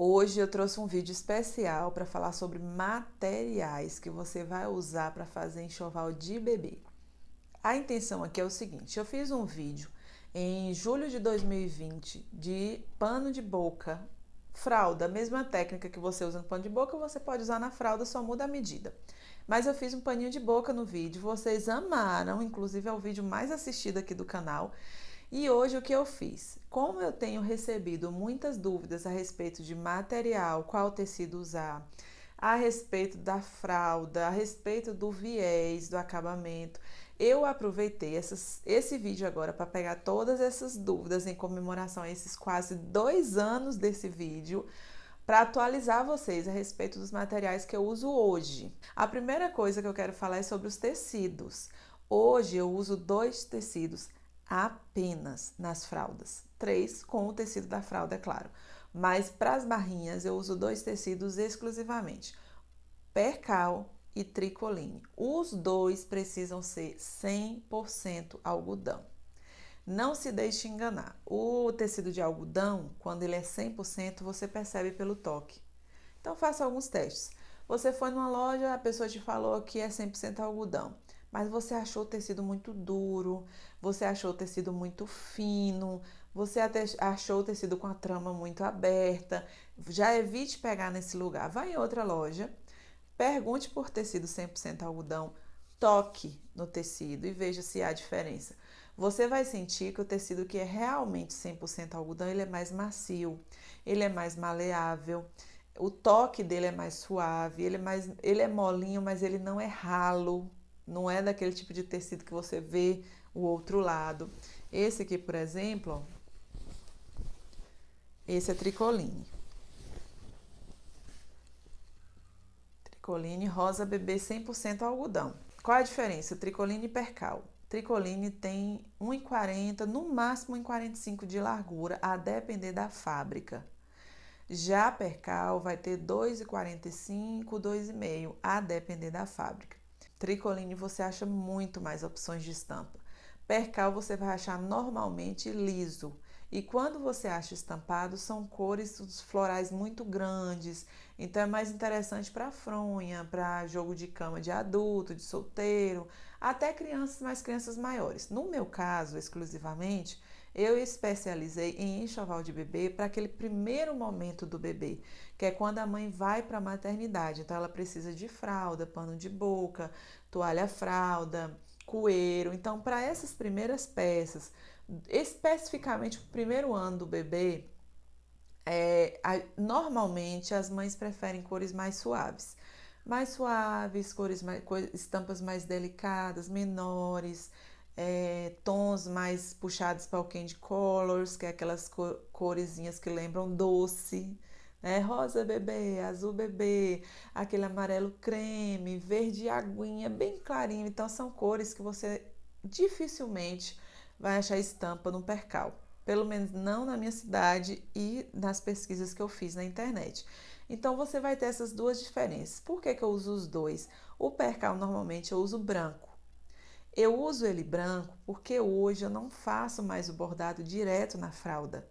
Hoje eu trouxe um vídeo especial para falar sobre materiais que você vai usar para fazer enxoval de bebê. A intenção aqui é o seguinte, eu fiz um vídeo em julho de 2020 de pano de boca, fralda, a mesma técnica que você usa no pano de boca, você pode usar na fralda, só muda a medida. Mas eu fiz um paninho de boca no vídeo, vocês amaram, inclusive é o vídeo mais assistido aqui do canal. E hoje o que eu fiz? Como eu tenho recebido muitas dúvidas a respeito de material, qual tecido usar, a respeito da fralda, a respeito do viés, do acabamento, eu aproveitei esse vídeo agora para pegar todas essas dúvidas em comemoração a esses quase 2 anos desse vídeo, para atualizar vocês a respeito dos materiais que eu uso hoje. A primeira coisa que eu quero falar é sobre os tecidos. Hoje eu uso 2 tecidos apenas nas fraldas, 3 com o tecido da fralda, é claro. Mas para as barrinhas eu uso 2 tecidos exclusivamente, percal e tricoline. Os 2 precisam ser 100% algodão. Não se deixe enganar. O tecido de algodão, quando ele é 100%, você percebe pelo toque. Então faça alguns testes. Você foi numa loja, a pessoa te falou que é 100% algodão, mas você achou o tecido muito duro, você achou o tecido muito fino, você até achou o tecido com a trama muito aberta. Já evite pegar nesse lugar. Vá em outra loja, pergunte por tecido 100% algodão, toque no tecido e veja se há diferença. Você vai sentir que o tecido que é realmente 100% algodão, ele é mais macio, ele é mais maleável. O toque dele é mais suave, ele é molinho, mas ele não é ralo, não é daquele tipo de tecido que você vê o outro lado. Esse aqui, por exemplo, esse é tricoline. Tricoline rosa bebê 100% algodão. Qual a diferença? Tricoline e percal. Tricoline tem 1,40, no máximo 1,45 de largura, a depender da fábrica. Já a percal vai ter 2,45, 2,5, a depender da fábrica. Tricoline você acha muito mais opções de estampa. Percal você vai achar normalmente liso. E quando você acha estampado, são cores florais muito grandes. Então é mais interessante para fronha, para jogo de cama de adulto, de solteiro, até crianças, mas crianças maiores. No meu caso, exclusivamente, eu especializei em enxoval de bebê para aquele primeiro momento do bebê, que é quando a mãe vai para a maternidade. Então ela precisa de fralda, pano de boca, toalha fralda, coeiro. Então, para essas primeiras peças, especificamente o primeiro ano do bebê, normalmente as mães preferem cores mais suaves, estampas mais delicadas, menores, tons mais puxados para o candy colors, que é aquelas coresinhas que lembram doce, né? Rosa bebê, azul bebê, aquele amarelo creme, verde aguinha, bem clarinho. Então são cores que você dificilmente vai achar estampa no percal. Pelo menos não na minha cidade e nas pesquisas que eu fiz na internet. Então você vai ter essas duas diferenças. Por que eu uso os dois? O percal normalmente eu uso branco. Eu uso ele branco porque hoje eu não faço mais o bordado direto na fralda.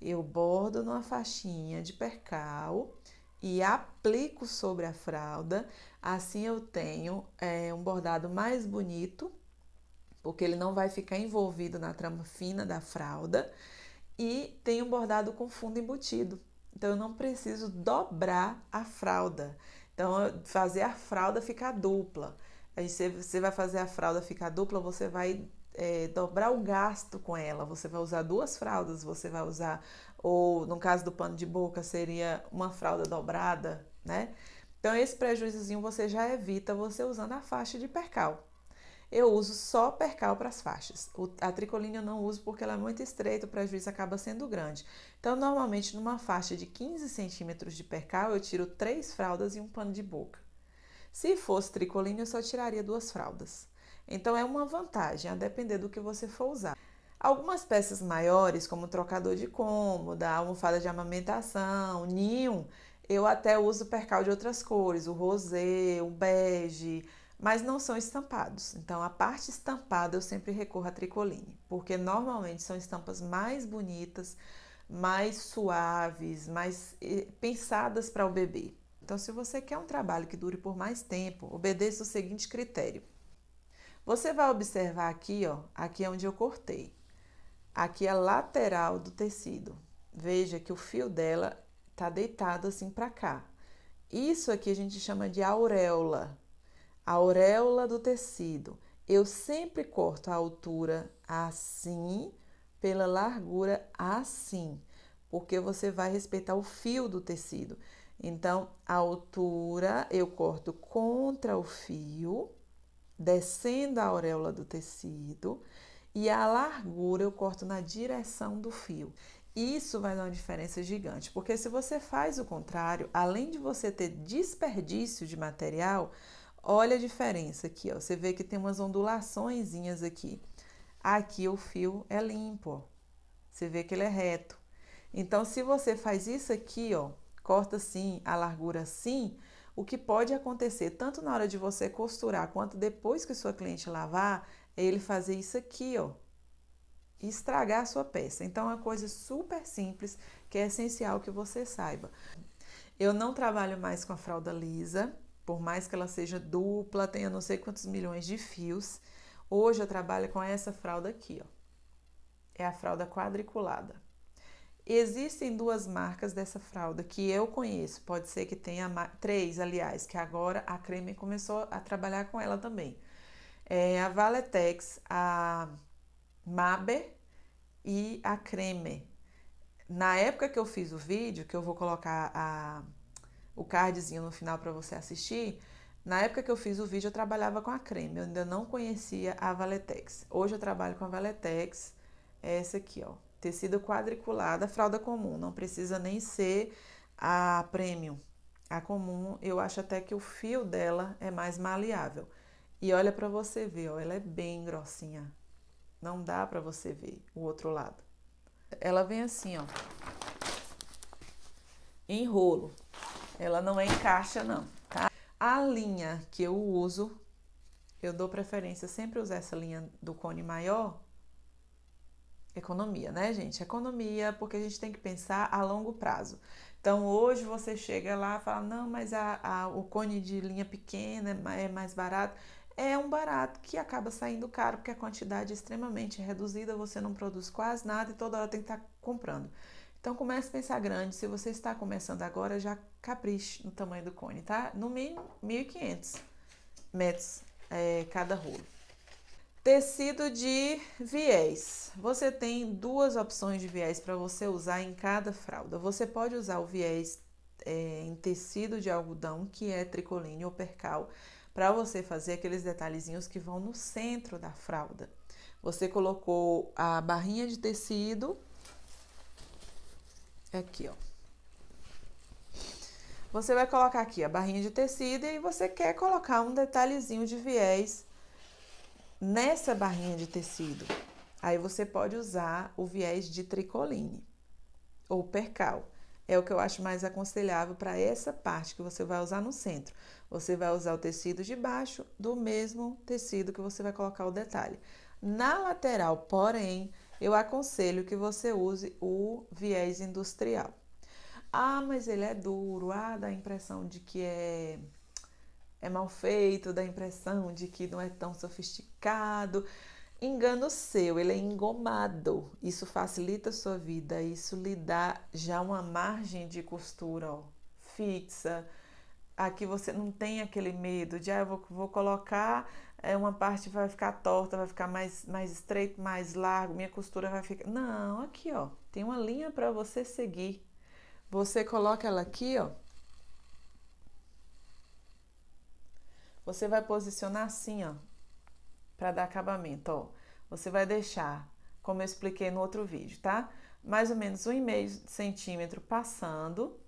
Eu bordo numa faixinha de percal e aplico sobre a fralda. Assim eu tenho um bordado mais bonito, porque ele não vai ficar envolvido na trama fina da fralda, e tem um bordado com fundo embutido. Então eu não preciso dobrar a fralda. Então fazer a fralda ficar dupla. Aí você vai fazer a fralda ficar dupla, você vai dobrar o gasto com ela. Você vai usar 2 fraldas, você vai usar, ou no caso do pano de boca, seria uma fralda dobrada, né? Então esse prejuízozinho você já evita você usando a faixa de percal. Eu uso só percal para as faixas. A tricoline eu não uso porque ela é muito estreita, o prejuízo acaba sendo grande. Então, normalmente, numa faixa de 15 centímetros de percal, eu tiro 3 fraldas e um pano de boca. Se fosse tricoline, eu só tiraria 2 fraldas. Então, é uma vantagem, a depender do que você for usar. Algumas peças maiores, como trocador de cômoda, almofada de amamentação, ninho, eu até uso percal de outras cores, o rosé, o bege, mas não são estampados. Então, a parte estampada eu sempre recorro a tricoline, porque normalmente são estampas mais bonitas, mais suaves, mais pensadas para o bebê. Então, se você quer um trabalho que dure por mais tempo, obedeça o seguinte critério. Você vai observar aqui, ó, aqui é onde eu cortei. Aqui é a lateral do tecido. Veja que o fio dela tá deitado assim para cá. Isso aqui a gente chama de auréola. A auréola do tecido. Eu sempre corto a altura assim, pela largura assim, porque você vai respeitar o fio do tecido. Então, a altura eu corto contra o fio, descendo a auréola do tecido, e a largura eu corto na direção do fio. Isso vai dar uma diferença gigante, porque se você faz o contrário, além de você ter desperdício de material, olha a diferença aqui, ó. Você vê que tem umas ondulaçõezinhas aqui. Aqui o fio é limpo, ó. Você vê que ele é reto. Então, se você faz isso aqui, ó, corta assim, a largura assim, o que pode acontecer, tanto na hora de você costurar, quanto depois que sua cliente lavar, é ele fazer isso aqui, ó, e estragar a sua peça. Então, é uma coisa super simples, que é essencial que você saiba. Eu não trabalho mais com a fralda lisa, por mais que ela seja dupla, tenha não sei quantos milhões de fios. Hoje eu trabalho com essa fralda aqui, ó. É a fralda quadriculada. Existem duas marcas dessa fralda que eu conheço, pode ser que tenha três, aliás, que agora a Creme começou a trabalhar com ela também. É a Valetex, a Maber e a Creme. Na época que eu fiz o vídeo, que eu vou colocar o cardzinho no final para você assistir, na época que eu fiz o vídeo eu trabalhava com a Creme, eu ainda não conhecia a Valetex. Hoje eu trabalho com a Valetex, essa aqui, ó. Tecido quadriculado, a fralda comum, não precisa nem ser a premium. A comum, eu acho até que o fio dela é mais maleável. E olha para você ver, ó, ela é bem grossinha. Não dá para você ver o outro lado. Ela vem assim, ó, em rolo. Ela não é em caixa, não, tá? A linha que eu uso, eu dou preferência sempre usar essa linha do cone maior. Economia, né, gente? Economia, porque a gente tem que pensar a longo prazo. Então, hoje você chega lá e fala, não, mas o cone de linha pequena é mais barato. É um barato que acaba saindo caro, porque a quantidade é extremamente reduzida, você não produz quase nada e toda hora tem que estar comprando. Então, comece a pensar grande. Se você está começando agora, já capriche no tamanho do cone, tá? No mínimo, 1.500 metros cada rolo. Tecido de viés. Você tem duas opções de viés para você usar em cada fralda. Você pode usar o viés em tecido de algodão, que é tricoline ou percal, para você fazer aqueles detalhezinhos que vão no centro da fralda. Você colocou a barrinha de tecido aqui, ó. Você vai colocar aqui a barrinha de tecido e você quer colocar um detalhezinho de viés nessa barrinha de tecido. Aí você pode usar o viés de tricoline ou percal. É o que eu acho mais aconselhável para essa parte que você vai usar no centro. Você vai usar o tecido de baixo do mesmo tecido que você vai colocar o detalhe. Na lateral, porém, eu aconselho que você use o viés industrial. Ah, mas ele é duro. Ah, dá a impressão de que é mal feito, dá a impressão de que não é tão sofisticado. Engano seu, ele é engomado. Isso facilita a sua vida, isso lhe dá já uma margem de costura, ó, fixa. Aqui você não tem aquele medo de, eu vou colocar, uma parte vai ficar torta, vai ficar mais estreito, mais largo, minha costura vai ficar... Não, aqui, ó, tem uma linha para você seguir. Você coloca ela aqui, ó. Você vai posicionar assim, ó, para dar acabamento, ó. Você vai deixar, como eu expliquei no outro vídeo, tá? Mais ou menos 1,5 centímetro passando.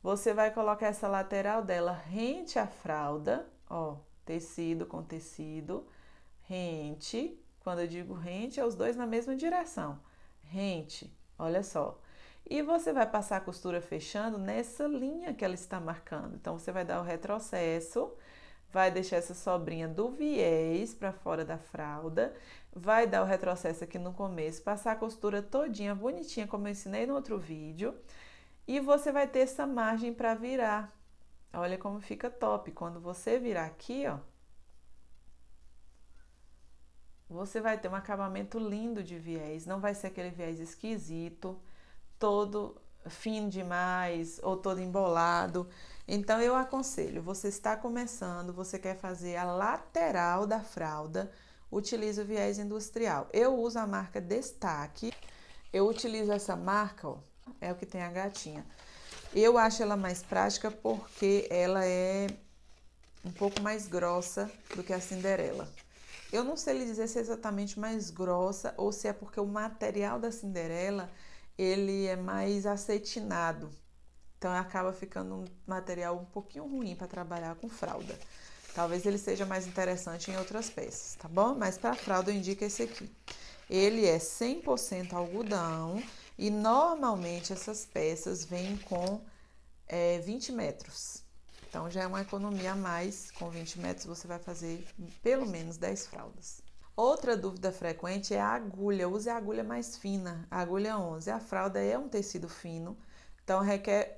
Você vai colocar essa lateral dela rente à fralda, ó, tecido com tecido, rente. Quando eu digo rente, é os dois na mesma direção. Rente, olha só. E você vai passar a costura fechando nessa linha que ela está marcando. Então, você vai dar o retrocesso, vai deixar essa sobrinha do viés para fora da fralda, vai dar o retrocesso aqui no começo, passar a costura todinha bonitinha como eu ensinei no outro vídeo, e você vai ter essa margem para virar. Olha como fica top. Quando você virar aqui, ó, você vai ter um acabamento lindo de viés, não vai ser aquele viés esquisito, todo fino demais ou todo embolado. Então eu aconselho, você está começando, você quer fazer a lateral da fralda, utilize o viés industrial. Eu uso a marca Destaque, eu utilizo essa marca, ó, é o que tem a gatinha. Eu acho ela mais prática porque ela é um pouco mais grossa do que a Cinderela. Eu não sei lhe dizer se é exatamente mais grossa ou se é porque o material da Cinderela ele é mais acetinado. Então acaba ficando um material um pouquinho ruim para trabalhar com fralda. Talvez ele seja mais interessante em outras peças, tá bom? Mas para fralda eu indico esse aqui. Ele é 100% algodão e normalmente essas peças vêm com 20 metros. Então já é uma economia a mais, com 20 metros você vai fazer pelo menos 10 fraldas. Outra dúvida frequente é a agulha, use a agulha mais fina, a agulha 11. A fralda é um tecido fino, então requer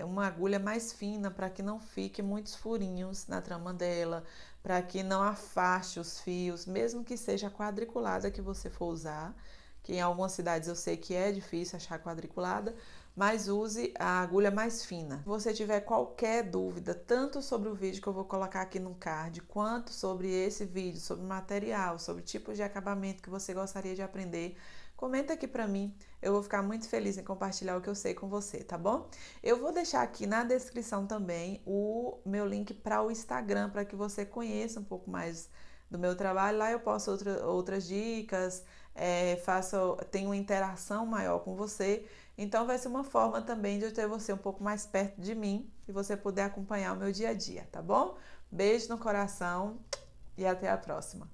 uma agulha mais fina para que não fique muitos furinhos na trama dela, para que não afaste os fios, mesmo que seja quadriculada que você for usar, que em algumas cidades eu sei que é difícil achar quadriculada, mas use a agulha mais fina. Se você tiver qualquer dúvida, tanto sobre o vídeo que eu vou colocar aqui no card, quanto sobre esse vídeo, sobre material, sobre tipos de acabamento que você gostaria de aprender, comenta aqui pra mim, eu vou ficar muito feliz em compartilhar o que eu sei com você, tá bom? Eu vou deixar aqui na descrição também o meu link para o Instagram, para que você conheça um pouco mais do meu trabalho. Lá eu posto outras dicas, tenho uma interação maior com você. Então vai ser uma forma também de eu ter você um pouco mais perto de mim e você poder acompanhar o meu dia a dia, tá bom? Beijo no coração e até a próxima!